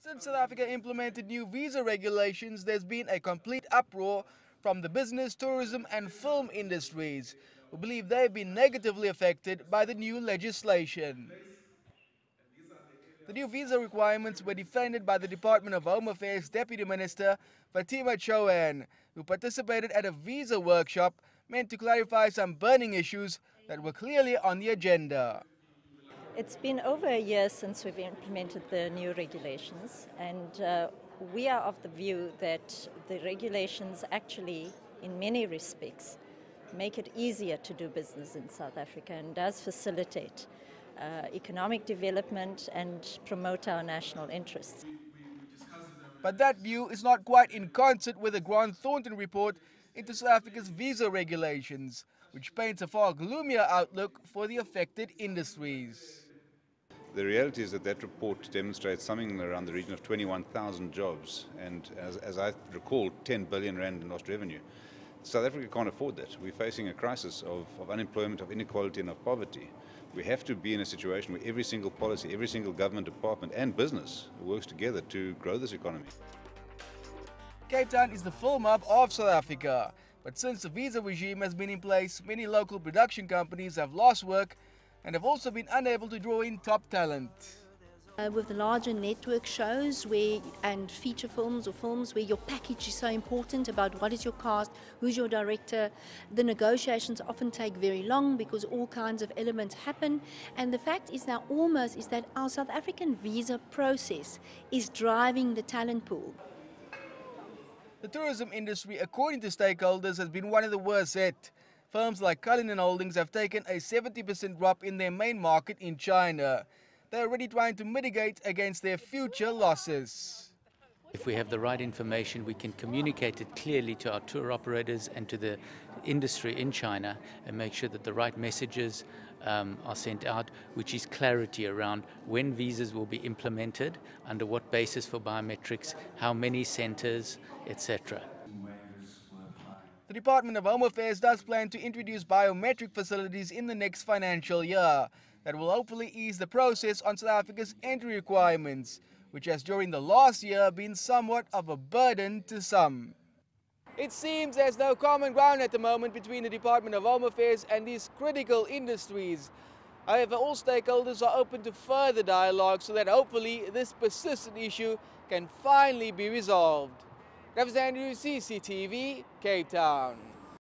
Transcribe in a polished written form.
Since South Africa implemented new visa regulations, there's been a complete uproar from the business, tourism and film industries, who believe they've been negatively affected by the new legislation. The new visa requirements were defended by the Department of Home Affairs Deputy Minister Fatima Chouhan, who participated at a visa workshop meant to clarify some burning issues that were clearly on the agenda. It's been over a year since we've implemented the new regulations, and we are of the view that the regulations actually, in many respects, make it easier to do business in South Africa and does facilitate economic development and promote our national interests. But that view is not quite in concert with the Grant Thornton report into South Africa's visa regulations, which paints a far gloomier outlook for the affected industries. The reality is that that report demonstrates something around the region of 21,000 jobs, and as I recall, 10 billion rand in lost revenue. South Africa can't afford that. We're facing a crisis of unemployment, of inequality and of poverty. We have to be in a situation where every single policy, every single government department and business works together to grow this economy. Cape Town is the film hub of South Africa, but since the visa regime has been in place, many local production companies have lost work and have also been unable to draw in top talent. With the larger network shows and feature films or films where your package is so important about what is your cast, who's your director, the negotiations often take very long because all kinds of elements happen, and the fact is now almost is that our South African visa process is driving the talent pool. The tourism industry, according to stakeholders, has been one of the worst hit. Firms like Cullinan Holdings have taken a 70% drop in their main market in China. They're already trying to mitigate against their future losses. If we have the right information, we can communicate it clearly to our tour operators and to the industry in China and make sure that the right messages are sent out, which is clarity around when visas will be implemented, under what basis for biometrics, how many centers, etc. The Department of Home Affairs does plan to introduce biometric facilities in the next financial year that will hopefully ease the process on South Africa's entry requirements, which has during the last year been somewhat of a burden to some. It seems there's no common ground at the moment between the Department of Home Affairs and these critical industries. However, all stakeholders are open to further dialogue so that hopefully this persistent issue can finally be resolved. Travers Andrews, CCTV, Cape Town.